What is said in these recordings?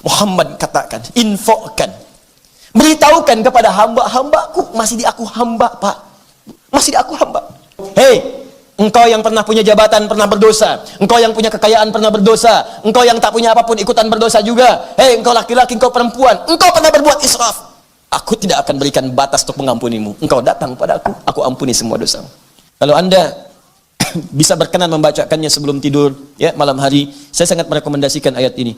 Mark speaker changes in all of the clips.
Speaker 1: Muhammad katakan, infokan, beritahukan kepada hamba-hambaku, masih di aku hamba, Pak. Masih di aku hamba. Hei, engkau yang pernah punya jabatan pernah berdosa, engkau yang punya kekayaan pernah berdosa, engkau yang tak punya apapun ikutan berdosa juga. Hei, engkau laki-laki, engkau perempuan, engkau pernah berbuat israf. Aku tidak akan berikan batas untuk mengampunimu. Engkau datang pada aku ampuni semua dosamu. Kalau Anda bisa berkenan membacakannya sebelum tidur, ya, malam hari, saya sangat merekomendasikan ayat ini.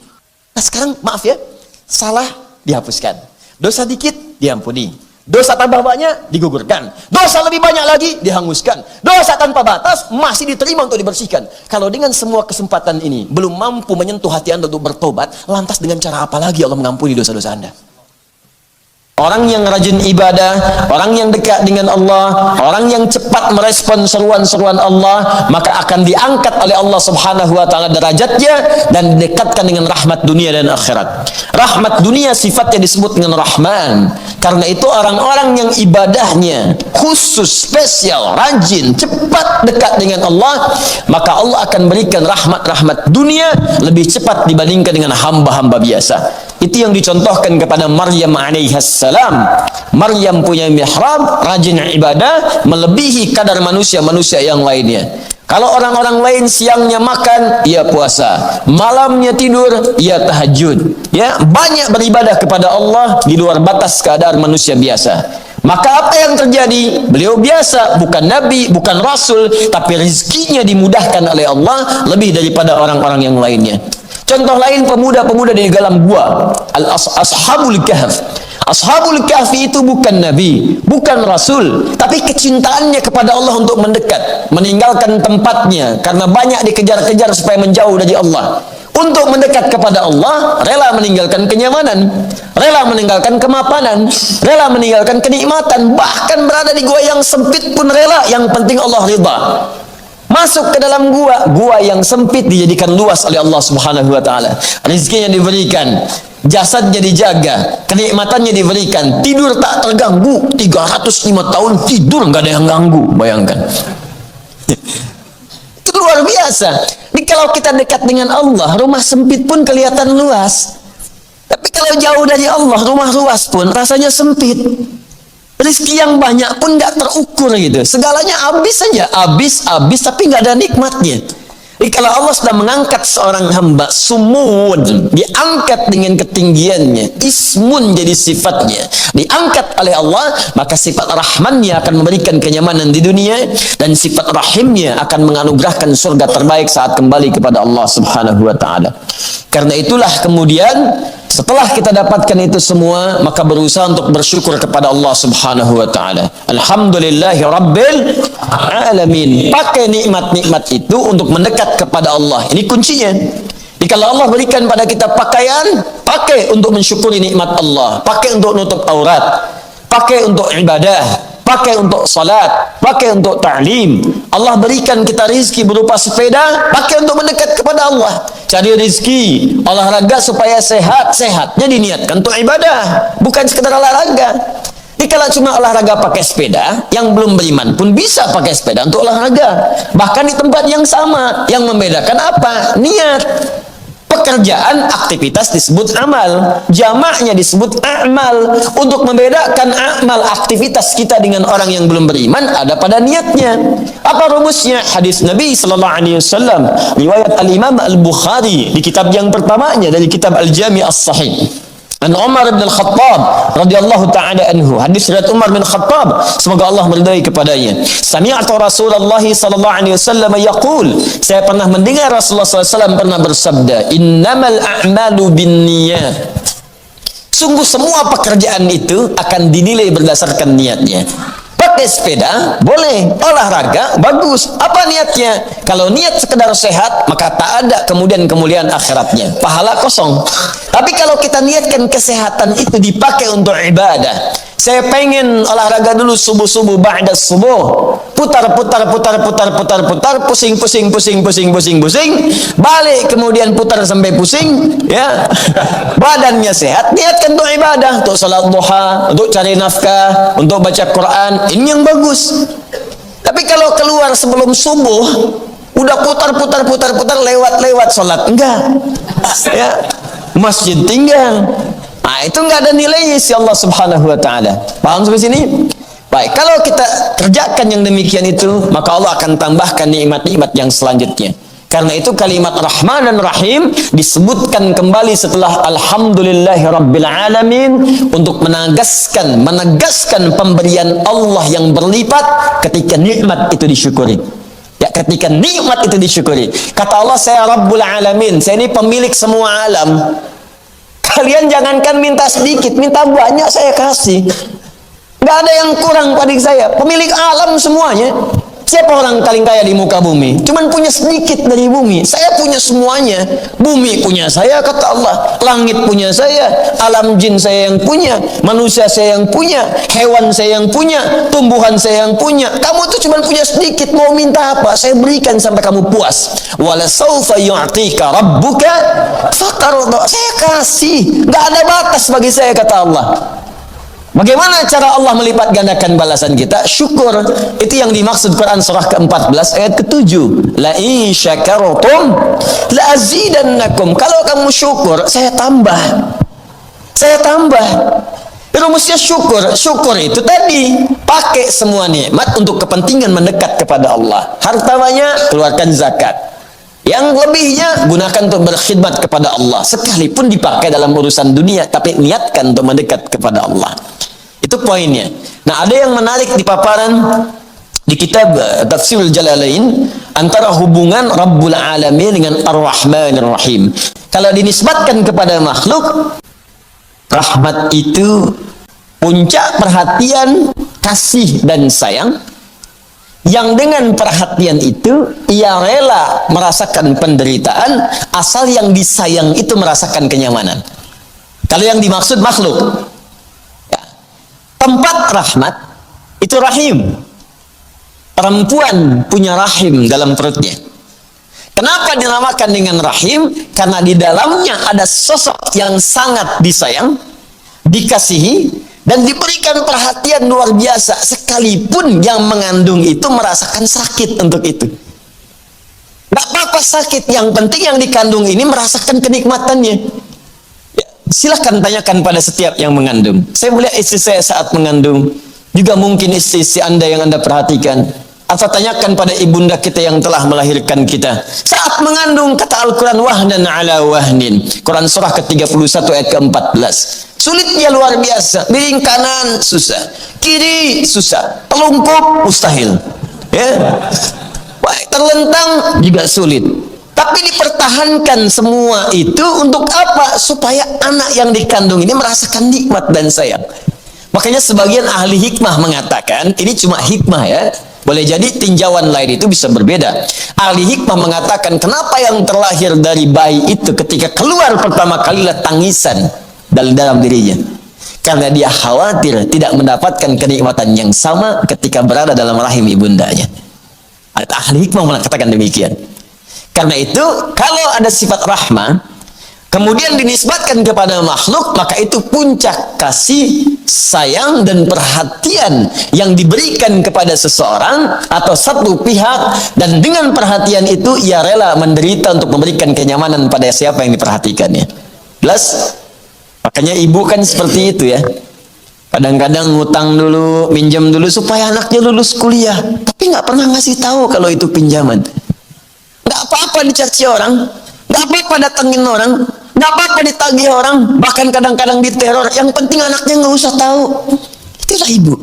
Speaker 1: Nah sekarang maaf ya, salah dihapuskan, dosa dikit diampuni, dosa tambah banyak digugurkan, dosa lebih banyak lagi dihanguskan, dosa tanpa batas masih diterima untuk dibersihkan. Kalau dengan semua kesempatan ini belum mampu menyentuh hati Anda untuk bertobat, lantas dengan cara apa lagi Allah mengampuni dosa-dosa Anda? Orang yang rajin ibadah, orang yang dekat dengan Allah, orang yang cepat merespon seruan-seruan Allah, maka akan diangkat oleh Allah Subhanahu wa taala derajatnya dan didekatkan dengan rahmat dunia dan akhirat. Rahmat dunia sifatnya disebut dengan Rahman. Karena itu orang-orang yang ibadahnya khusus, spesial, rajin, cepat dekat dengan Allah, maka Allah akan berikan rahmat-rahmat dunia lebih cepat dibandingkan dengan hamba-hamba biasa. Itu yang dicontohkan kepada Maryam alaihissalam. Maryam punya mihrab, rajin ibadah, melebihi kadar manusia-manusia yang lainnya. Kalau orang-orang lain siangnya makan, ia puasa, malamnya tidur, ia tahajud, ya, banyak beribadah kepada Allah di luar batas keadaan manusia biasa. Maka apa yang terjadi? Beliau biasa, bukan nabi, bukan rasul, tapi rezekinya dimudahkan oleh Allah lebih daripada orang-orang yang lainnya. Contoh lain, pemuda-pemuda di dalam gua, Ashabul Kahf. Ashabul Kahfi itu bukan nabi, bukan rasul, tapi kecintaannya kepada Allah untuk mendekat, meninggalkan tempatnya karena banyak dikejar-kejar supaya menjauh dari Allah. Untuk mendekat kepada Allah, rela meninggalkan kenyamanan, rela meninggalkan kemapanan, rela meninggalkan kenikmatan, bahkan berada di gua yang sempit pun rela, yang penting Allah ridha. Masuk ke dalam gua yang sempit dijadikan luas oleh Allah Subhanahu wa taala. Rezekinya diberikan, jasadnya dijaga, kenikmatannya diberikan, tidur tak terganggu. 305 tahun tidur nggak ada yang ganggu, bayangkan. Itu luar biasa. Jadi kalau kita dekat dengan Allah, rumah sempit pun kelihatan luas. Tapi kalau jauh dari Allah, rumah luas pun rasanya sempit. Rezeki yang banyak pun nggak terukur gitu. Segalanya habis saja, habis, tapi nggak ada nikmatnya. Jadi kalau Allah sudah mengangkat seorang hamba, sumun, diangkat dengan ketinggiannya, ismun jadi sifatnya, diangkat oleh Allah, maka sifat rahmannya akan memberikan kenyamanan di dunia, dan sifat rahimnya akan menganugerahkan surga terbaik saat kembali kepada Allah Subhanahu wa taala. Karena itulah kemudian setelah kita dapatkan itu semua, maka berusaha untuk bersyukur kepada Allah Subhanahu wa taala. Alhamdulillahi rabbil alamin. Pakai nikmat-nikmat itu untuk mendekat kepada Allah. Ini kuncinya. Jadi kalau Allah berikan pada kita pakaian, pakai untuk mensyukuri nikmat Allah, pakai untuk nutup aurat, pakai untuk ibadah, pakai untuk salat, pakai untuk ta'lim. Allah berikan kita rizki berupa sepeda, pakai untuk mendekat kepada Allah. Cari rizki, olahraga supaya sehat, sehatnya diniatkan untuk ibadah, bukan sekedar olahraga. Jadi kalau cuma olahraga pakai sepeda, yang belum beriman pun bisa pakai sepeda untuk olahraga. Bahkan di tempat yang sama, yang membedakan apa? Niat. Pekerjaan, aktivitas disebut amal, jamaknya disebut amal. Untuk membedakan amal aktivitas kita dengan orang yang belum beriman ada pada niatnya. Apa rumusnya? Hadis Nabi sallallahu alaihi wasallam, riwayat Al-Imam Al-Bukhari di kitab yang pertamanya dari kitab Al-Jami' As-Sahih. An Umar bin Al-Khattab radhiyallahu ta'ala anhu, hadis riwayat Umar bin Khattab, semoga Allah meridai kepadanya. Sami'tu Rasulullah sallallahu alaihi wasallam yaqul, saya pernah mendengar Rasulullah sallallahu alaihi wasallam pernah bersabda, innamal a'malu binniyat. Sungguh semua pekerjaan itu akan dinilai berdasarkan niatnya. Pakai sepeda boleh, olahraga bagus. Apa niatnya? Kalau niat sekedar sehat, maka tak ada kemudian kemuliaan akhiratnya, pahala kosong. Tapi kalau kita niatkan kesehatan itu dipakai untuk ibadah, saya pengen olahraga dulu subuh-subuh, ba'da subuh, putar, pusing, balik kemudian putar sampai pusing, ya, badannya sehat, niatkan untuk ibadah, untuk salat duha, untuk cari nafkah, untuk baca Quran, ini yang bagus. Tapi kalau keluar sebelum subuh, udah putar, lewat salat, enggak, ya. masjid tinggal. Nah, itu nggak ada nilainya si Allah Subhanahu wa taala. Paham sampai sini? Baik, kalau kita kerjakan yang demikian itu, maka Allah akan tambahkan nikmat-nikmat yang selanjutnya. Karena itu kalimat Rahman dan Rahim disebutkan kembali setelah Alhamdulillahi Rabbil Alamin untuk menegaskan pemberian Allah yang berlipat ketika nikmat itu disyukuri. Ya, ketika nikmat itu disyukuri. Kata Allah, saya Rabbul Alamin, saya ini pemilik semua alam. Kalian jangankan minta sedikit, minta banyak saya kasih. Gak ada yang kurang pada saya, pemilik alam semuanya. Siapa orang paling kaya di muka bumi? Cuman punya sedikit dari bumi. Saya punya semuanya. Bumi punya saya, kata Allah. Langit punya saya. Alam jin saya yang punya. Manusia saya yang punya. Hewan saya yang punya. Tumbuhan saya yang punya. Kamu tuh cuman punya sedikit. Mau minta apa? Saya berikan sampai kamu puas. Wala sawfa yu'tika rabbuka fatarda. Saya kasih. Gak ada batas bagi saya, kata Allah. Bagaimana cara Allah melipat gandakan balasan kita? Syukur. Itu yang dimaksud Quran surah ke-14 ayat ke-7. La in syakartum la azidannakum. Kalau kamu syukur, saya tambah. Saya tambah. Rumusnya syukur. Syukur itu tadi pakai semua nikmat untuk kepentingan mendekat kepada Allah. Harta banyak, keluarkan zakat. Yang lebihnya gunakan untuk berkhidmat kepada Allah. Sekalipun dipakai dalam urusan dunia, tapi niatkan untuk mendekat kepada Allah. Itu poinnya. Nah, ada yang menarik di paparan di kitab Tafsirul Jalalain antara hubungan Rabbul Alamin dengan Ar-Rahmanir Rahim. Kalau dinisbatkan kepada makhluk, rahmat itu puncak perhatian, kasih dan sayang. Yang dengan perhatian itu ia rela merasakan penderitaan asal yang disayang itu merasakan kenyamanan. Kalau yang dimaksud makhluk, ya, tempat rahmat itu rahim. Perempuan punya rahim dalam perutnya. Kenapa dinamakan dengan rahim? Karena di dalamnya ada sosok yang sangat disayang, dikasihi, dan diberikan perhatian luar biasa, sekalipun yang mengandung itu merasakan sakit untuk itu. Gak apa-apa sakit, yang penting yang dikandung ini merasakan kenikmatannya. Ya, silahkan tanyakan pada setiap yang mengandung. Saya melihat istri saya saat mengandung, juga mungkin istri-istri Anda yang Anda perhatikan. Atau tanyakan pada ibunda kita yang telah melahirkan kita. Saat mengandung, kata Al-Quran, wahnan ala wahnin. Quran surah ke-31 ayat ke-14. Sulitnya luar biasa. Miring kanan susah, kiri susah, telungkup mustahil. Ya, terlentang juga sulit. Tapi dipertahankan semua itu untuk apa? Supaya anak yang dikandung ini merasakan nikmat dan sayang. Makanya sebagian ahli hikmah mengatakan, ini cuma hikmah ya, boleh jadi tinjauan lain itu bisa berbeda. Ahli hikmah mengatakan, kenapa yang terlahir dari bayi itu ketika keluar pertama kalilah tangisan dalam dirinya? Karena dia khawatir tidak mendapatkan kenikmatan yang sama ketika berada dalam rahim ibundanya. Ahli hikmah mengatakan demikian. Karena itu, kalau ada sifat rahmah, kemudian dinisbatkan kepada makhluk, maka itu puncak kasih, sayang, dan perhatian yang diberikan kepada seseorang atau satu pihak, dan dengan perhatian itu ia rela menderita untuk memberikan kenyamanan pada siapa yang diperhatikannya. Jelas? Makanya ibu kan seperti itu ya. Kadang-kadang ngutang dulu, minjam dulu supaya anaknya lulus kuliah, tapi nggak pernah ngasih tahu kalau itu pinjaman. Nggak apa-apa dicaci orang, nggak apa-apa datengin orang, nggak apa-apa ditagih orang, bahkan kadang-kadang diteror. Yang penting anaknya nggak usah tahu. Itulah ibu.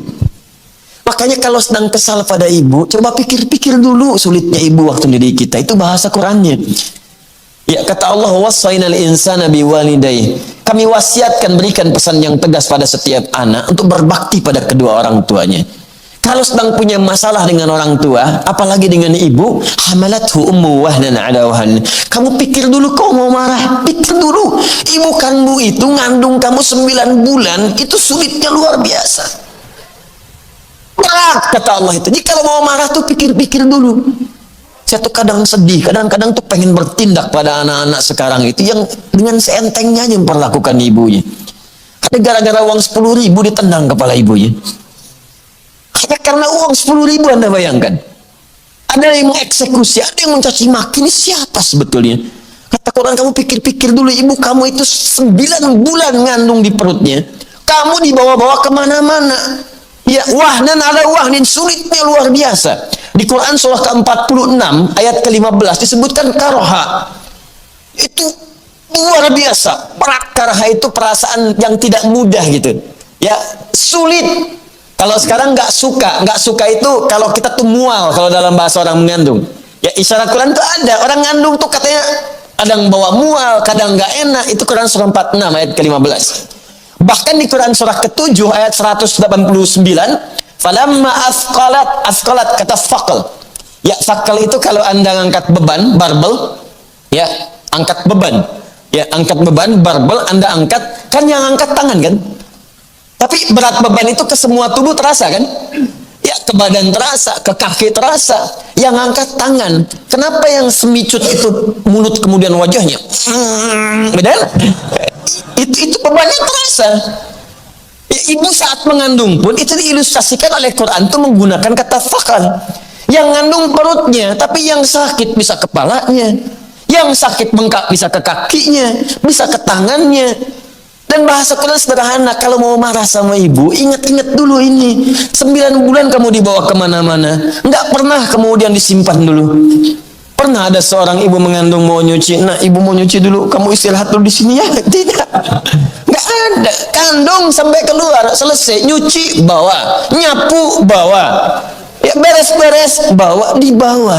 Speaker 1: Makanya kalau sedang kesal pada ibu, coba pikir-pikir dulu sulitnya ibu waktu didik kita. Itu bahasa Qurannya. Ya, kata Allah, wassainal insana biwalidayhi. Kami wasiatkan, berikan pesan yang tegas pada setiap anak untuk berbakti pada kedua orang tuanya. Kalau sedang punya masalah dengan orang tua, apalagi dengan ibu, hamalathu ummu wahnan ala wahn. Kamu pikir dulu kau mau marah, pikir dulu. Ibu kandung itu ngandung kamu 9 bulan, itu sulitnya luar biasa. Berat, kata Allah itu. Jadi kalau mau marah tuh pikir-pikir dulu. Saya tuh kadang sedih, kadang-kadang tuh pengen bertindak pada anak-anak sekarang itu yang dengan seentengnya aja memperlakukan ibunya. Ada gara-gara uang 10.000 ditendang kepala ibunya. Hanya karena uang 10.000, Anda bayangkan. Ada yang mengeksekusi, ada yang mencaci maki. Ini siapa sebetulnya? Kata Quran, kamu pikir-pikir dulu, ibu kamu itu 9 bulan ngandung di perutnya. Kamu dibawa-bawa kemana-mana. Ya, wahnan ala wahnin, sulitnya luar biasa. Di Quran surah ke-46 ayat ke-15 disebutkan karha. Itu luar biasa. Karha itu perasaan yang tidak mudah gitu. Ya, sulit. Kalau sekarang nggak suka itu kalau kita tuh mual kalau dalam bahasa orang mengandung. Ya, isyarat Quran tuh ada. Orang ngandung tuh katanya kadang bawa mual, kadang nggak enak. Itu Quran surah 46 ayat ke-15. Bahkan di Quran surah ke-7 ayat 189, falamma asqalat kata faqal. Ya, faqal itu kalau Anda ngangkat beban, barbel, ya, angkat beban. Ya, angkat beban, barbel Anda angkat, kan yang angkat tangan kan? Tapi berat beban itu ke semua tubuh terasa kan? Ya, ke badan terasa, ke kaki terasa, yang angkat tangan. Kenapa yang semicut itu mulut kemudian wajahnya? Beda? Itu bebannya terasa. Ya, ibu saat mengandung pun itu diilustrasikan oleh Quran itu menggunakan kata fakal. Yang ngandung perutnya, tapi yang sakit bisa kepalanya, yang sakit bengkak bisa ke kakinya, bisa ke tangannya. Dan bahasa Quran sederhana, kalau mau marah sama ibu, ingat-ingat dulu ini. 9 bulan kamu dibawa kemana-mana, nggak pernah kemudian disimpan dulu. Pernah ada seorang ibu mengandung mau nyuci, nah ibu mau nyuci dulu, kamu istirahat dulu di sini ya? Tidak, nggak ada. Kandung sampai keluar, selesai nyuci bawa, nyapu bawa, ya beres-beres bawa, dibawa.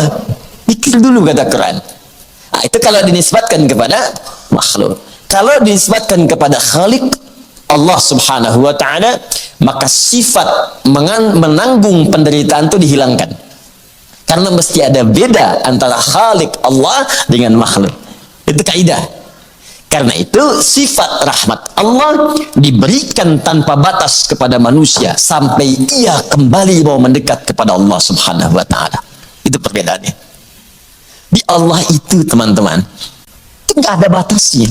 Speaker 1: Pikir dulu kata Quran. Nah, itu kalau dinisbatkan kepada makhluk. Kalau dinisbatkan kepada Khalik Allah subhanahu wa ta'ala, maka sifat menanggung penderitaan itu dihilangkan. Karena mesti ada beda antara Khalik Allah dengan makhluk. Itu kaidah. Karena itu sifat rahmat Allah diberikan tanpa batas kepada manusia sampai ia kembali mau mendekat kepada Allah subhanahu wa ta'ala. Itu perbedaannya. Di Allah itu teman-teman, itu nggak ada batasnya.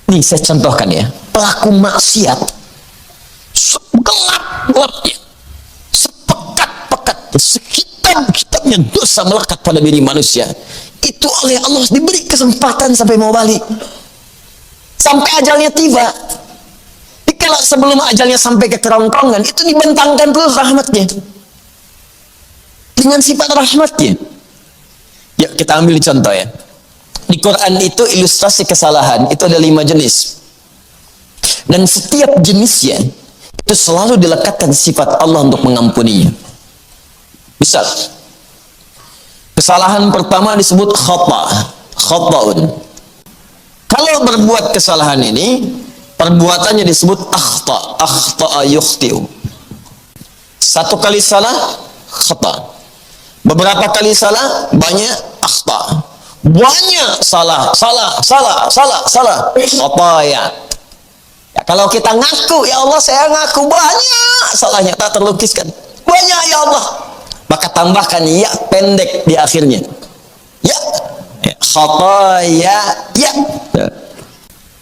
Speaker 1: Nih saya contohkan ya, pelaku maksiat segelap-gelapnya, sepekat-pekatnya, sehitam-hitamnya dosa melekat pada diri manusia, itu oleh Allah diberi kesempatan sampai mau balik, sampai ajalnya tiba. Jadi kalau sebelum ajalnya sampai ke kerongkongan, itu dibentangkan terus rahmatnya dengan sifat rahmatnya. Ya, kita ambil contoh ya. Di Quran itu ilustrasi kesalahan itu ada 5 jenis, dan setiap jenisnya itu selalu dilekatkan sifat Allah untuk mengampuninya. Misal, kesalahan pertama disebut khata'un. Kalau berbuat kesalahan ini, perbuatannya disebut akhta'a yukhti'u. Satu kali salah, khata'. Beberapa kali salah, banyak akhta'. Banyak salah. Khataya. Ya, kalau kita ngaku, ya Allah saya ngaku banyak salahnya, tak terlukiskan. Banyak ya Allah. Maka tambahkan ya pendek di akhirnya. Ya. Khataya. Ya.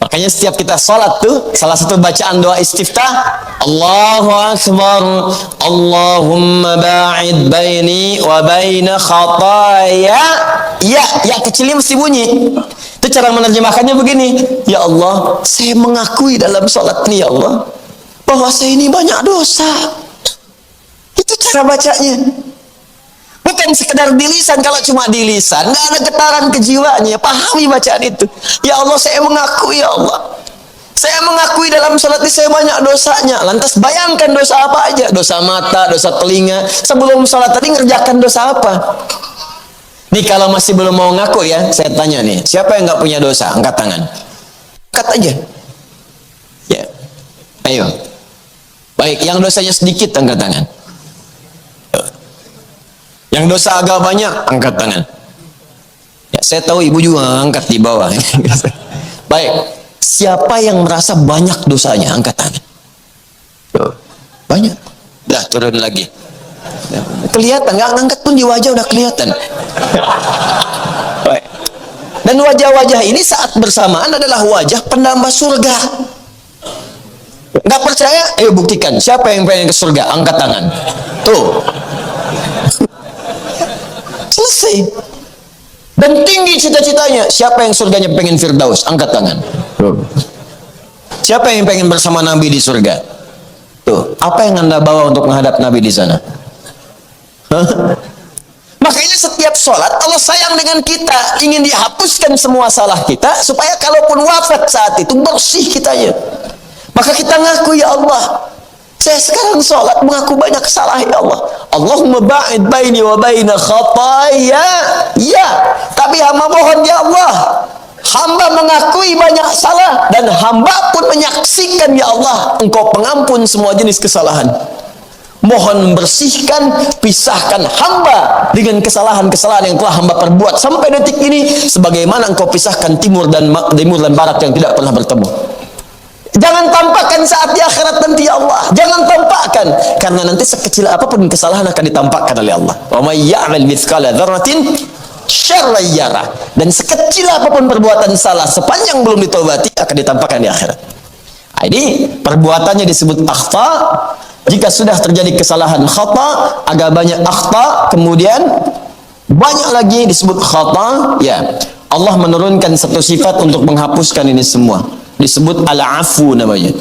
Speaker 1: Makanya setiap kita sholat tuh, salah satu bacaan doa istiftah, Allahu Akbar, Allahumma ba'id baini wa baina khataya. Ya kecilnya mesti bunyi. Itu cara menerjemahkannya begini, ya Allah, saya mengakui dalam sholat ini ya Allah, bahwa saya ini banyak dosa. Itu cara bacanya. Bukan sekedar di lisan. Kalau cuma di lisan nggak ada getaran kejiwaannya. Pahami bacaan itu. Ya Allah, saya mengakui ya Allah, saya mengakui dalam salat ini saya banyak dosanya. Lantas bayangkan dosa apa aja. Dosa mata, dosa telinga. Sebelum salat tadi ngerjakan dosa apa? Nih kalau masih belum mau ngaku ya, saya tanya nih, siapa yang nggak punya dosa? Angkat tangan. Angkat aja. Ya. Ayo. Baik, yang dosanya sedikit angkat tangan. Yang dosa agak banyak, angkat tangan. Ya, saya tahu ibu juga angkat di bawah. Baik, siapa yang merasa banyak dosanya, angkat tangan. Banyak. Dah, turun lagi. Kelihatan, nggak ngangkat pun di wajah udah kelihatan. Baik. Dan wajah-wajah ini saat bersamaan adalah wajah penambah surga. Nggak percaya? Ayo buktikan. Siapa yang pengen ke surga? Angkat tangan. Tuh. Selesai. Dan tinggi cita-citanya. Siapa yang surganya pengen Firdaus? Angkat tangan. Siapa yang pengen bersama Nabi di surga? Tuh, apa yang Anda bawa untuk menghadap Nabi di sana? Makanya setiap sholat Allah sayang dengan kita, ingin dihapuskan semua salah kita supaya kalaupun wafat saat itu bersih kitanya. Maka kita ngaku, ya Allah, saya sekarang sholat mengaku banyak kesalahan, ya Allah. Allahumma ba'id baini wa baina khataya. Ya, tapi hamba mohon, ya Allah, hamba mengakui banyak salah dan hamba pun menyaksikan, ya Allah, Engkau pengampun semua jenis kesalahan. Mohon bersihkan, pisahkan hamba dengan kesalahan-kesalahan yang telah hamba perbuat sampai detik ini, sebagaimana Engkau pisahkan timur dan barat yang tidak pernah bertemu. Jangan tampakkan saat di akhirat nanti, ya Allah. Jangan tampakkan, karena nanti sekecil apapun kesalahan akan ditampakkan oleh Allah. Wa may ya'mal mithqala dzarratin syarran yarah. Dan sekecil apapun perbuatan salah sepanjang belum ditobati akan ditampakkan di akhirat. Ini perbuatannya disebut akhta. Jika sudah terjadi kesalahan khata, agak banyak akhta, kemudian banyak lagi disebut khata, ya. Allah menurunkan satu sifat untuk menghapuskan ini semua. Disebut al-afu namanya.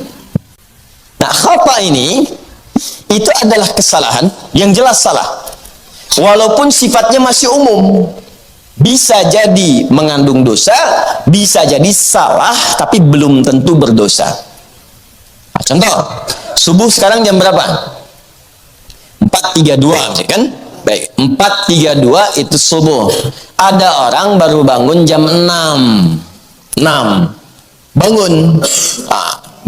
Speaker 1: Nah, khata ini itu adalah kesalahan yang jelas salah. Walaupun sifatnya masih umum. Bisa jadi mengandung dosa, bisa jadi salah tapi belum tentu berdosa. Nah, contoh, subuh sekarang jam berapa? 4.32 kan? Baik, 4.32 itu subuh. Ada orang baru bangun jam 6. Bangun.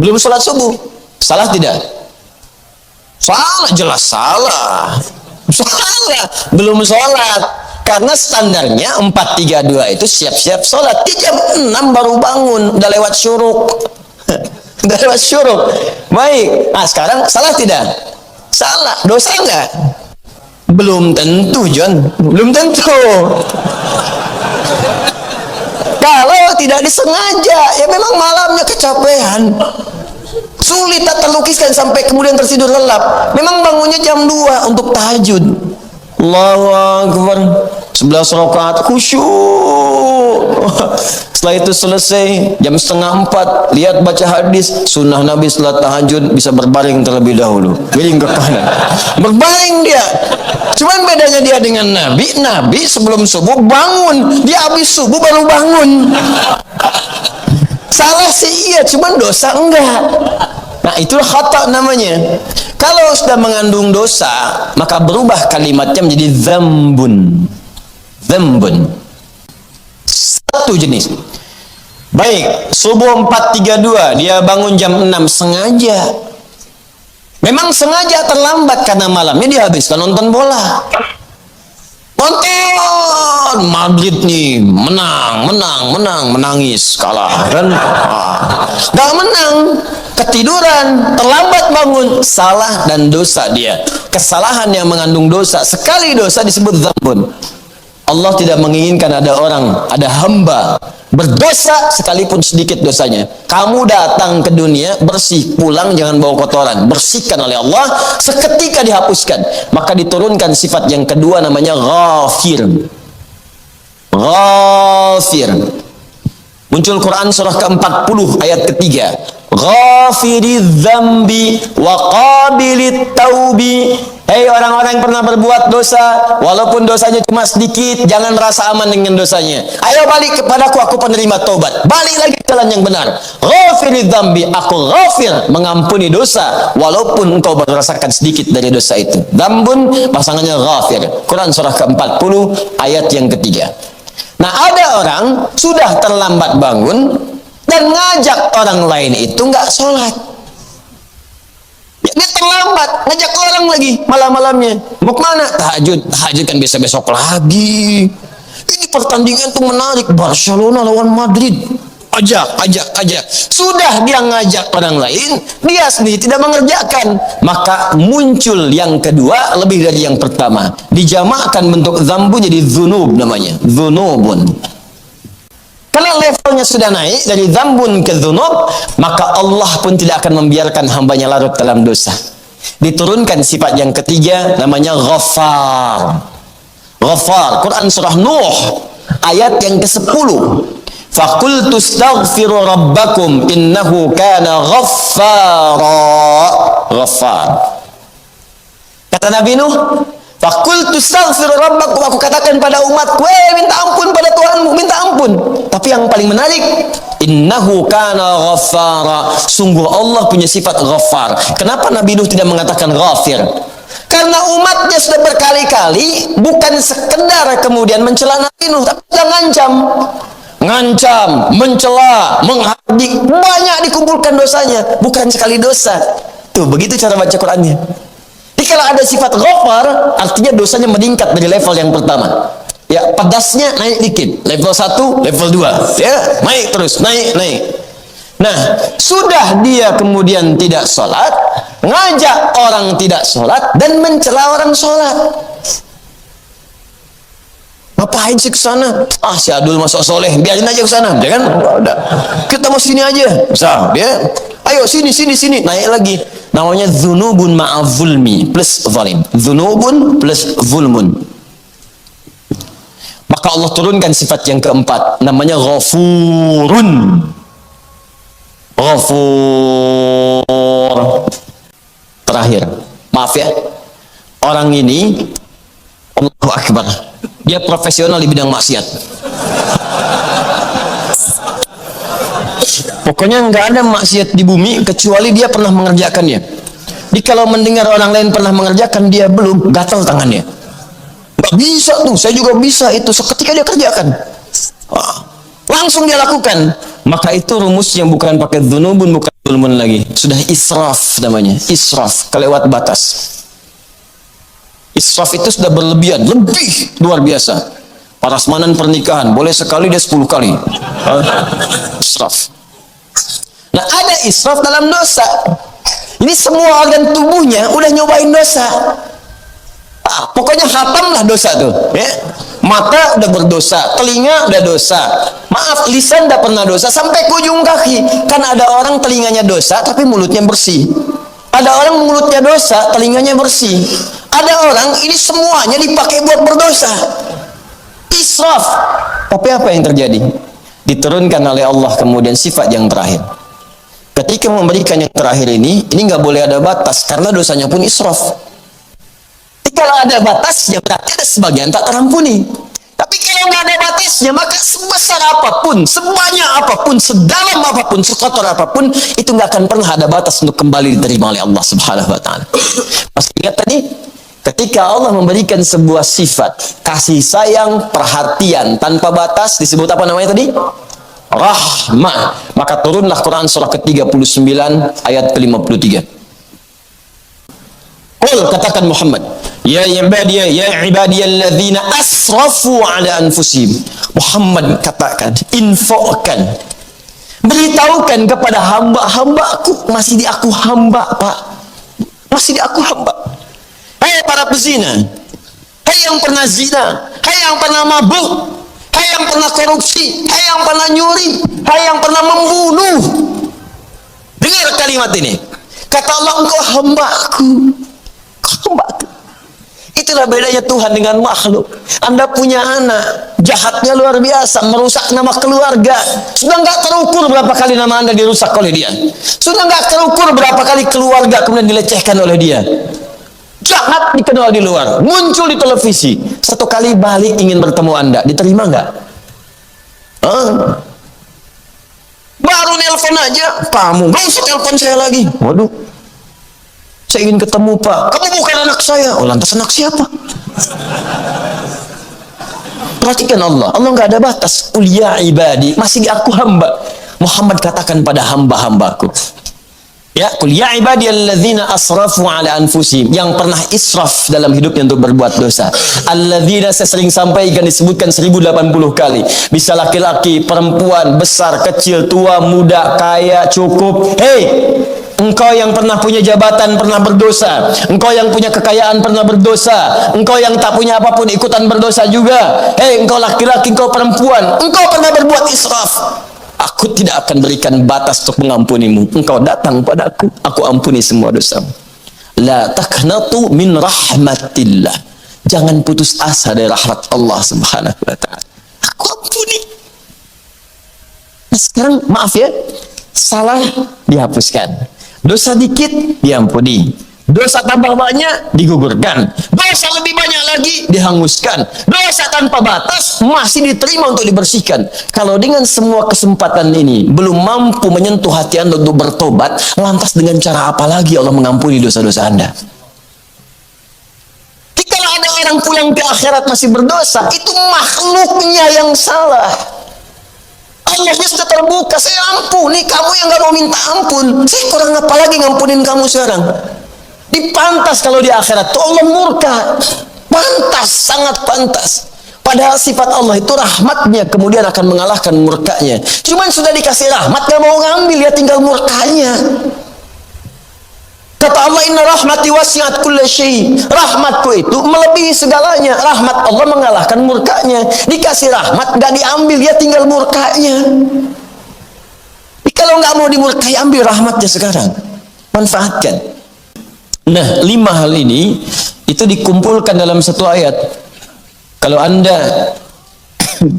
Speaker 1: Belum sholat subuh. Salah tidak? Salah, jelas salah. Salah, belum sholat. Karena standarnya 4.32 itu siap-siap sholat. Di jam 6 baru bangun, udah lewat syuruk. Udah lewat syuruk. Baik. Nah, sekarang salah tidak? Salah. Dosa enggak? Belum tentu, John. Belum tentu. Kalau tidak disengaja, ya memang malamnya kecapean. Sulit tak terlukiskan sampai kemudian tertidur lelap. Memang bangunnya jam 2 untuk tahajud. Allahu Akbar. 11 rakaat khusyuk. Setelah itu selesai jam 3:30, lihat baca hadis sunnah Nabi setelah tahajud bisa berbaring terlebih dahulu, miring ke kanan, berbaring dia. Cuman bedanya dia dengan Nabi sebelum subuh bangun, dia habis subuh baru bangun. Salah sih iya, cuman dosa enggak. Nah, itulah khata namanya. Kalau sudah mengandung dosa, maka berubah kalimatnya menjadi dzambun. Dzambun. Satu jenis. Baik, subuh 4.32, dia bangun jam 6 sengaja. Memang sengaja terlambat karena malamnya dihabiskan nonton bola. Nonton Madrid nih, menangis, kalah kan? Gak menang, ketiduran, terlambat bangun, salah dan dosa dia. Kesalahan yang mengandung dosa, sekali dosa disebut dzambun. Allah tidak menginginkan ada orang, ada hamba berdosa sekalipun sedikit dosanya. Kamu datang ke dunia bersih, pulang jangan bawa kotoran, bersihkan oleh Allah, seketika dihapuskan. Maka diturunkan sifat yang kedua namanya ghafir. Ghafir. Muncul Quran surah ke-40 ayat ketiga. Ghafiriz dzambi wa qabilit taubi. Hei orang-orang yang pernah berbuat dosa, walaupun dosanya cuma sedikit, jangan rasa aman dengan dosanya. Ayo balik kepadaku, aku penerima taubat. Balik lagi ke jalan yang benar. Ghafiriz dzambi, aku ghafir, mengampuni dosa walaupun engkau merasakan sedikit dari dosa itu. Dzambun pasangannya ghafir. Quran surah ke-40 ayat yang ketiga. Nah, ada orang sudah terlambat bangun dan ngajak orang lain itu nggak sholat. Ya, dia terlambat, ngajak orang lagi malam-malamnya. Mau kemana? Tahajud. Tahajud kan besok lagi. Ini pertandingan tuh menarik, Barcelona lawan Madrid. Ajak. Sudah dia ngajak orang lain, dia sendiri tidak mengerjakan. Maka muncul yang kedua lebih dari yang pertama. Dijamakkan bentuk dzambu jadi dzunub namanya. Dzunubun. Karena levelnya sudah naik dari dzambun ke dzunub, maka Allah pun tidak akan membiarkan hambanya larut dalam dosa. Diturunkan sifat yang ketiga namanya Ghaffar. Ghaffar. Quran surah Nuh ayat yang ke-10. Faqultu astaghfiru rabbakum innahu kana ghaffara. Ghaffar. Kata Nabi Nuh, faqultu astaghfiru rabbakum, aku katakan pada umatku, minta ampun pada Tuhanmu, minta ampun. Tapi yang paling menarik, innahu kana ghaffara, sungguh Allah punya sifat ghaffar. Kenapa Nabi Nuh tidak mengatakan ghafir? Karena umatnya sudah berkali-kali bukan sekedar kemudian mencela Nabi Nuh, tapi sudah ngancam, mencela, menghardik, banyak dikumpulkan dosanya, bukan sekali dosa. Tuh, begitu cara baca Qur'annya. Jadi kalau ada sifat ghafar, artinya dosanya meningkat dari level yang pertama. Ya, pedasnya naik dikit. Level 1, level 2. Ya, naik terus, naik. Nah, sudah dia kemudian tidak sholat, ngajak orang tidak sholat, dan mencela orang sholat. Ngapain sih ke sana? Ah, si Adul masuk soleh, biarin aja ke sana, ya kan? Udah. Kita mau sini aja. Bisa, ya. Ayo sini. Naik lagi. Namanya dzunubun ma'azulmi plus zalim. Dzunubun plus zulmun. Maka Allah turunkan sifat yang keempat, namanya ghafurun. Ghafur. Terakhir, maaf ya, orang ini Allahu Akbar, dia profesional di bidang maksiat. Pokoknya nggak ada maksiat di bumi kecuali dia pernah mengerjakannya. Jadi kalau mendengar orang lain pernah mengerjakan, dia belum, gatal tangannya. Nggak bisa tuh, saya juga bisa itu. Seketika dia kerjakan, langsung dia lakukan. Maka itu rumusnya bukan pakai dzunubun, bukan zulmun lagi, sudah israf namanya. Israf, kelewat batas. Israf itu sudah berlebihan, lebih luar biasa. Parasmanan pernikahan boleh sekali, dia 10 kali. Israf. Nah, ada israf dalam dosa. Ini semua organ tubuhnya udah nyobain dosa. Pokoknya hatamlah dosa tuh, ya. Mata udah berdosa, telinga udah dosa, maaf, lisan udah pernah dosa, sampai ke ujung kaki. Kan ada orang telinganya dosa tapi mulutnya bersih, ada orang mulutnya dosa telinganya bersih, ada orang ini semuanya dipakai buat berdosa. Israf. Tapi apa yang terjadi? Diturunkan oleh Allah kemudian sifat yang terakhir. Ketika memberikan yang terakhir ini nggak boleh ada batas, karena dosanya pun israf. Kalau ada batasnya berarti ada sebagian tak terampuni. Tapi kalau nggak ada batasnya, maka sebesar apapun, sebanyak apapun, sedalam apapun, sekotor apapun, itu nggak akan pernah ada batas untuk kembali diterima oleh Allah Subhanahu Wa Taala. Masih ingat tadi, ketika Allah memberikan sebuah sifat kasih sayang, perhatian tanpa batas, disebut apa namanya tadi? Rahmah. Maka turunlah Quran surah ke-39 ayat ke-53. Qul, katakan Muhammad, ya ibadiyalladzina asrafu ala anfusihim. Muhammad katakan, infokan, beritahukan kepada hamba-hambaku, masih di aku hamba, Pak. Masih di aku hamba. Hai para pezina, hai yang pernah zina, hai yang pernah mabuk, hai yang pernah korupsi, hai yang pernah nyuri, hai yang pernah membunuh. Dengar kalimat ini. Kata Allah, engkau hambaku. Hambaku. Itulah bedanya Tuhan dengan makhluk. Anda punya anak, jahatnya luar biasa, merusak nama keluarga. Sudah nggak terukur berapa kali nama Anda dirusak oleh dia. Sudah nggak terukur berapa kali keluarga kemudian dilecehkan oleh dia. Jahat dikenal di luar, muncul di televisi. Satu kali balik ingin bertemu Anda, diterima nggak? Baru nelpon aja, kamu nggak usah telepon saya lagi. Waduh, saya ingin ketemu Pak. Kamu bukan anak saya. Oh, lantas anak siapa? Perhatikan Allah nggak ada batas. Qul ya ibadi, masih di aku hamba. Muhammad katakan pada hamba-hambaku, ya, qul ya ibadiyalladzina asrafu ala anfusihim, yang pernah israf dalam hidupnya untuk berbuat dosa. Alladzina, saya sering sampaikan, disebutkan 1080 kali. Bisa laki-laki, perempuan, besar, kecil, tua, muda, kaya, cukup. Hei, engkau yang pernah punya jabatan pernah berdosa, engkau yang punya kekayaan pernah berdosa, engkau yang tak punya apapun ikutan berdosa juga. Hei, engkau laki-laki, engkau perempuan, engkau pernah berbuat israf. Aku tidak akan berikan batas untuk mengampunimu. Engkau datang padaku, aku ampuni semua dosamu. La taqnatu min rahmatillah. Jangan putus asa dari rahmat Allah Subhanahu wa taala. Aku aku ampuni. Nah, sekarang maaf ya, salah dihapuskan, dosa dikit diampuni, dosa tambah banyak digugurkan, dosa lebih banyak lagi dihanguskan, dosa tanpa batas masih diterima untuk dibersihkan. Kalau dengan semua kesempatan ini belum mampu menyentuh hati Anda untuk bertobat, lantas dengan cara apa lagi Allah mengampuni dosa-dosa Anda? Kalau ada orang pulang ke akhirat masih berdosa, itu makhluknya yang salah. Allahnya sudah terbuka, saya ampuni kamu yang gak mau minta ampun, saya kurang apa lagi ngampunin kamu sekarang? Dipantas kalau di akhirat tuh Allah murka, pantas, sangat pantas. Padahal sifat Allah itu rahmatnya kemudian akan mengalahkan murkanya. Cuman sudah dikasih rahmat gak mau ngambil, ya tinggal murkanya. Kata Allah, inna rahmati wasi'at kulla syai. Rahmatku itu melebihi segalanya. Rahmat Allah mengalahkan murkanya. Dikasih rahmat gak diambil, ya tinggal murkanya. Kalau nggak mau dimurkai, ambil rahmatnya sekarang, manfaatkan. Nah, 5 hal ini itu dikumpulkan dalam satu ayat. Kalau Anda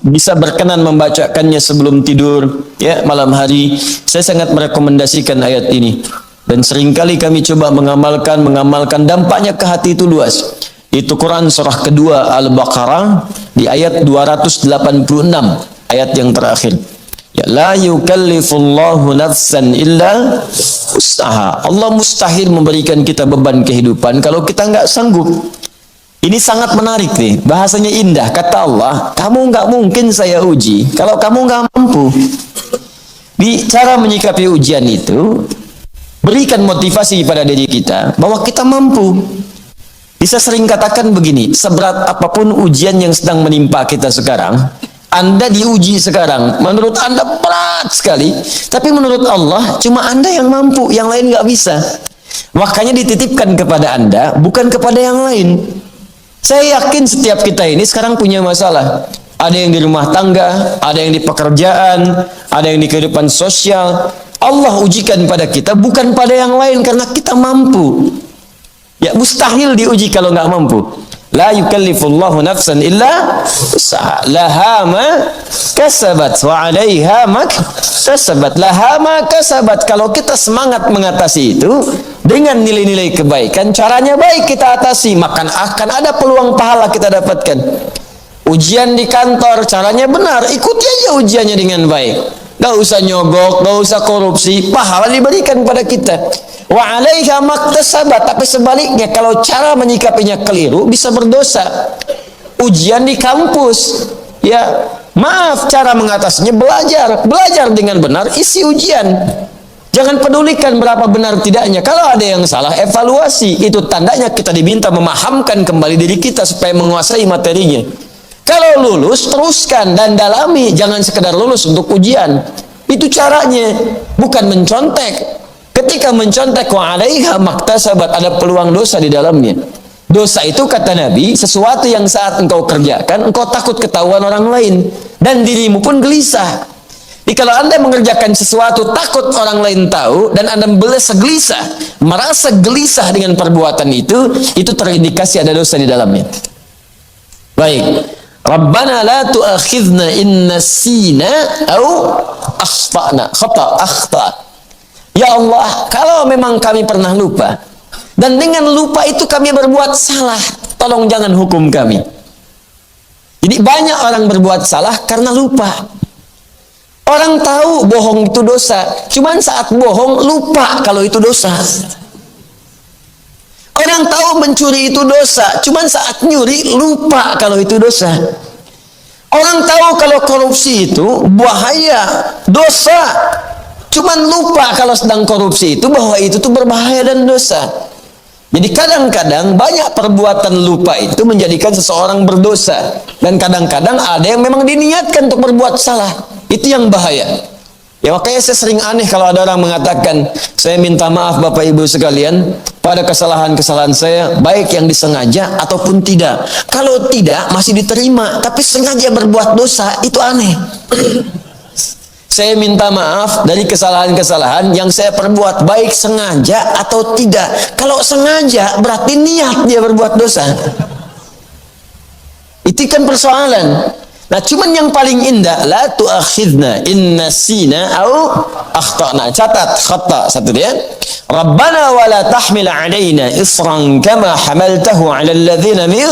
Speaker 1: bisa berkenan membacakannya sebelum tidur ya malam hari, saya sangat merekomendasikan ayat ini. Dan seringkali kami coba mengamalkan dampaknya ke hati itu luas. Itu Quran surah kedua Al-Baqarah di ayat 286, ayat yang terakhir. Ya, la yukallifullahu nafsan illa usaha. Allah mustahil memberikan kita beban kehidupan kalau kita nggak sanggup. Ini sangat menarik nih, bahasanya indah. Kata Allah, kamu nggak mungkin saya uji kalau kamu nggak mampu. Di cara menyikapi ujian itu, berikan motivasi pada diri kita bahwa kita mampu. Bisa sering katakan begini, seberat apapun ujian yang sedang menimpa kita sekarang, Anda diuji sekarang, menurut Anda berat sekali, tapi menurut Allah cuma Anda yang mampu, yang lain nggak bisa. Makanya dititipkan kepada Anda, bukan kepada yang lain. Saya yakin setiap kita ini sekarang punya masalah. Ada yang di rumah tangga, ada yang di pekerjaan, ada yang di kehidupan sosial. Allah ujikan pada kita, bukan pada yang lain, karena kita mampu. Ya, mustahil diuji kalau nggak mampu. La yukallifullahu nafsan illa usaha. Laha ma kasabat wa 'alaiha ma kasabat. Laha ma kasabat. Kalau kita semangat mengatasi itu dengan nilai-nilai kebaikan, caranya baik kita atasi, maka akan ada peluang pahala kita dapatkan. Ujian di kantor, caranya benar, ikuti aja ujiannya dengan baik. Gak usah nyogok, gak usah korupsi, pahala diberikan pada kita. Wa 'alaiha maktasabat. Tapi sebaliknya, kalau cara menyikapinya keliru, bisa berdosa. Ujian di kampus, ya maaf, cara mengatasinya belajar dengan benar, isi ujian. Jangan pedulikan berapa benar tidaknya. Kalau ada yang salah, evaluasi. Itu tandanya kita diminta memahamkan kembali diri kita supaya menguasai materinya. Kalau lulus, teruskan dan dalami. Jangan sekedar lulus untuk ujian. Itu caranya, bukan mencontek. Ketika mencontek, wa 'alaiha maktasabat, ada peluang dosa di dalamnya. Dosa itu, kata Nabi, sesuatu yang saat engkau kerjakan, engkau takut ketahuan orang lain, dan dirimu pun gelisah. Jadi kalau Anda mengerjakan sesuatu takut orang lain tahu, dan Anda merasa gelisah dengan perbuatan itu terindikasi ada dosa di dalamnya. Baik. Rabbana la tu'akhidna in nasina au akhtana. Akhta. Ya Allah, kalau memang kami pernah lupa, dan dengan lupa itu kami berbuat salah, tolong jangan hukum kami. Jadi banyak orang berbuat salah karena lupa. Orang tahu bohong itu dosa, cuman saat bohong lupa kalau itu dosa. Orang tahu mencuri itu dosa, cuman saat nyuri lupa kalau itu dosa. Orang tahu kalau korupsi itu bahaya, dosa, cuman lupa kalau sedang korupsi itu bahwa itu tuh berbahaya dan dosa. Jadi kadang-kadang banyak perbuatan lupa itu menjadikan seseorang berdosa, dan kadang-kadang ada yang memang diniatkan untuk berbuat salah. Itu yang bahaya. Ya, makanya saya sering aneh kalau ada orang mengatakan, saya minta maaf Bapak Ibu sekalian pada kesalahan-kesalahan saya, baik yang disengaja ataupun tidak. Kalau tidak masih diterima, tapi sengaja berbuat dosa, itu aneh. Saya minta maaf dari kesalahan-kesalahan yang saya perbuat, baik sengaja atau tidak. Kalau sengaja berarti niat dia berbuat dosa. Itu kan persoalan. Nah, cuman yang paling indah, la tu'akhidna in nasina au akhtana. Catat khata satu dia. Rabbana wa la tahmil 'alaina isran kama hamaltahu 'alal ladzina min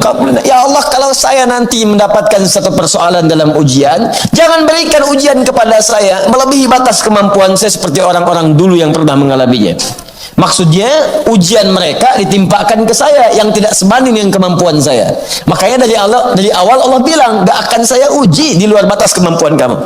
Speaker 1: qablina. Ya Allah, kalau saya nanti mendapatkan satu persoalan dalam ujian, jangan berikan ujian kepada saya melebihi batas kemampuan saya seperti orang-orang dulu yang pernah mengalaminya. Maksudnya ujian mereka ditimpakan ke saya yang tidak sebanding dengan kemampuan saya. Makanya dari awal Allah bilang, gak akan saya uji di luar batas kemampuan kamu.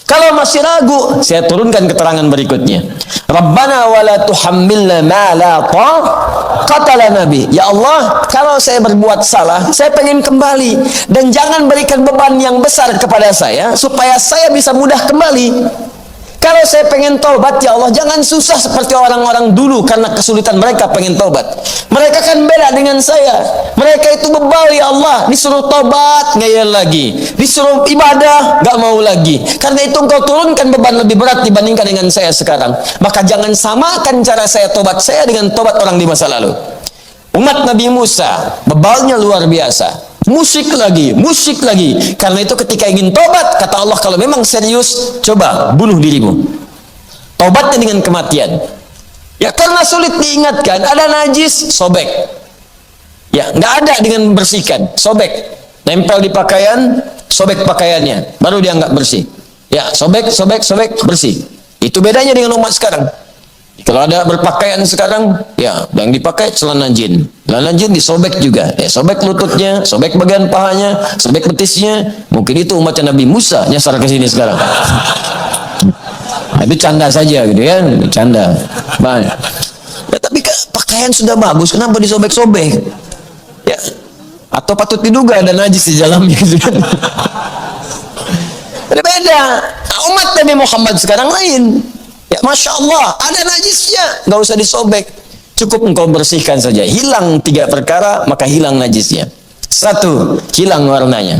Speaker 1: Kalau masih ragu, saya turunkan keterangan berikutnya. Rabbana wa la tuhammilna ma la taqata lana bih. Ya Allah, kalau saya berbuat salah, saya pengen kembali, dan jangan berikan beban yang besar kepada saya supaya saya bisa mudah kembali. Kalau saya pengen taubat, ya Allah, jangan susah seperti orang-orang dulu karena kesulitan mereka pengen taubat. Mereka kan beda dengan saya. Mereka itu bebal, ya Allah, disuruh taubat ngeyel lagi, disuruh ibadah gak mau lagi. Karena itu engkau turunkan beban lebih berat dibandingkan dengan saya sekarang. Maka jangan samakan cara saya taubat saya dengan taubat orang di masa lalu. Umat Nabi Musa bebalnya luar biasa. Musik lagi. Karena itu ketika ingin tobat, kata Allah, kalau memang serius, coba bunuh dirimu. Tobatnya dengan kematian. Ya, karena sulit diingatkan, ada najis, sobek. Ya, nggak ada dengan bersihkan, sobek. Nempel di pakaian, sobek pakaiannya, baru dianggap bersih. Ya, sobek, bersih. Itu bedanya dengan umat sekarang. Kalau ada berpakaian sekarang, ya, yang dipakai celana jin. Celana jin disobek juga. Ya, sobek lututnya, sobek bagian pahanya, sobek betisnya. Mungkin itu umatnya Nabi Musa nyasar ke sini sekarang. Nah, itu canda saja gitu kan, canda. Nah, ya, tapi pakaian sudah bagus, kenapa disobek-sobek? Ya, atau patut diduga ada najis di dalamnya gitu kan. Beda. Nah, umat Nabi Muhammad sekarang lain. Ya, Masya Allah, ada najisnya, nggak usah disobek, cukup engkau bersihkan saja. Hilang 3 perkara, maka hilang najisnya. 1, hilang warnanya.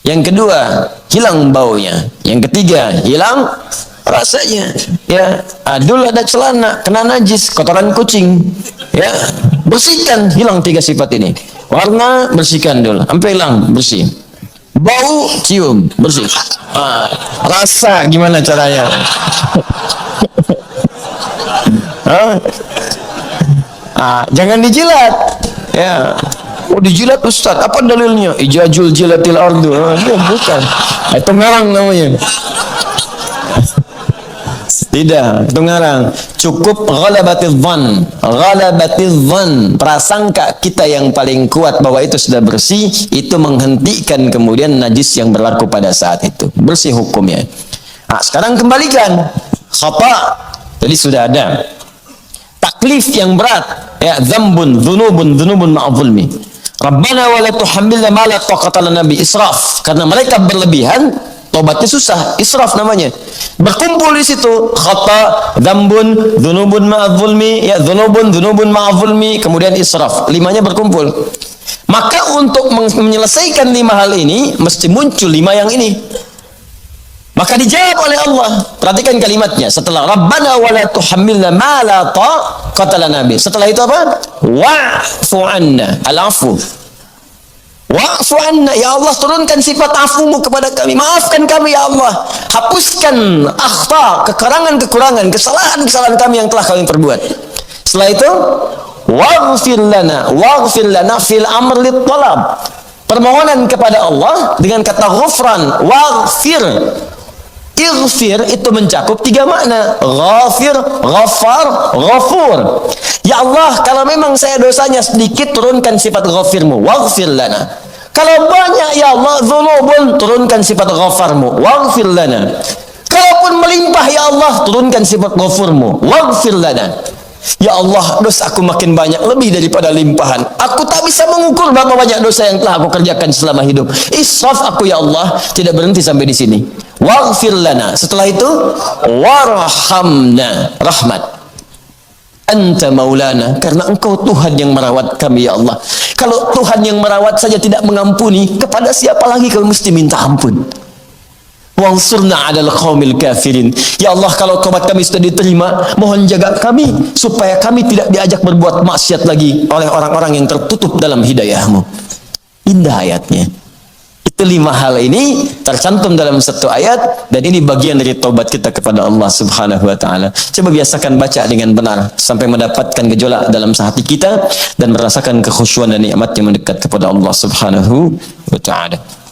Speaker 1: Yang kedua, hilang baunya. Yang ketiga, hilang rasanya. Ya, dulu ada celana kena najis, kotoran kucing, ya, bersihkan, hilang 3 sifat ini. Warna, bersihkan dulu, sampai hilang, bersih. Bau, cium, bersih. Rasa gimana caranya? Jangan dijilat. Ya. Oh, dijilat Ustaz, apa dalilnya? Ijajul jilatil ardu. Bukan. Itu ngarang namanya. Tidak, itu ngarang. Cukup ghalabatiz dzan. Prasangka kita yang paling kuat bahwa itu sudah bersih, itu menghentikan kemudian najis yang berlaku pada saat itu. Bersih hukumnya. Sekarang kembalikan. Khata. Jadi sudah ada. Taklif yang berat, ya, dzunubun ma'zulmi. Rabbana wa la tuhammilna ma la taqata lana bi. Israf. Karena mereka berlebihan, tobatnya susah, israf namanya. Berkumpul di situ khata, dzambun, dzunubun ma'zulmi, ya, dzunubun ma'zulmi, kemudian israf. 5-nya berkumpul. Maka untuk menyelesaikan 5 hal ini mesti muncul 5 yang ini. Maka dijawab oleh Allah. Perhatikan kalimatnya. Setelah Rabbana wa la tuhammilna ma la taqata lana bi. Setelah itu apa? Wa'fu anna. Al-afu. Wa'fu anna. Ya Allah, turunkan sifat afumu kepada kami. Maafkan kami, ya Allah. Hapuskan akhta, kekurangan-kekurangan, kesalahan-kesalahan kami yang telah kami perbuat. Setelah itu, waghfir lana fil amr lit talab. Permohonan kepada Allah dengan kata ghufran, waghfir. Ighfir itu mencakup 3 makna. Ghafir, ghaffar, ghafur. Ya Allah, kalau memang saya dosanya sedikit, turunkan sifat ghafirmu, waghfir lana. Kalau banyak, ya Allah, dzunubun, turunkan sifat ghafarmu, waghfir lana. Kalaupun melimpah, ya Allah, turunkan sifat ghafurmu, waghfir lana. Ya Allah, dosaku makin banyak, lebih daripada limpahan. Aku tak bisa mengukur berapa banyak dosa yang telah aku kerjakan selama hidup. Israf aku, ya Allah. Tidak berhenti sampai di sini. Waghfir lana. Setelah itu, warhamna, rahmat. Anta maulana, karena engkau Tuhan yang merawat kami, ya Allah. Kalau Tuhan yang merawat saja tidak mengampuni, kepada siapa lagi kau mesti minta ampun? Wansurna 'alal qaumil kafirin. Ya Allah, kalau tobat kami sudah diterima, mohon jaga kami supaya kami tidak diajak berbuat maksiat lagi oleh orang-orang yang tertutup dalam hidayah-Mu. Indah ayatnya. Itu kelima hal ini tercantum dalam satu ayat, dan ini bagian dari taubat kita kepada Allah Subhanahu wa taala. Coba biasakan baca dengan benar sampai mendapatkan gejolak dalam hati kita dan merasakan kekhusyuan dan nikmat yang mendekat kepada Allah Subhanahu wa taala.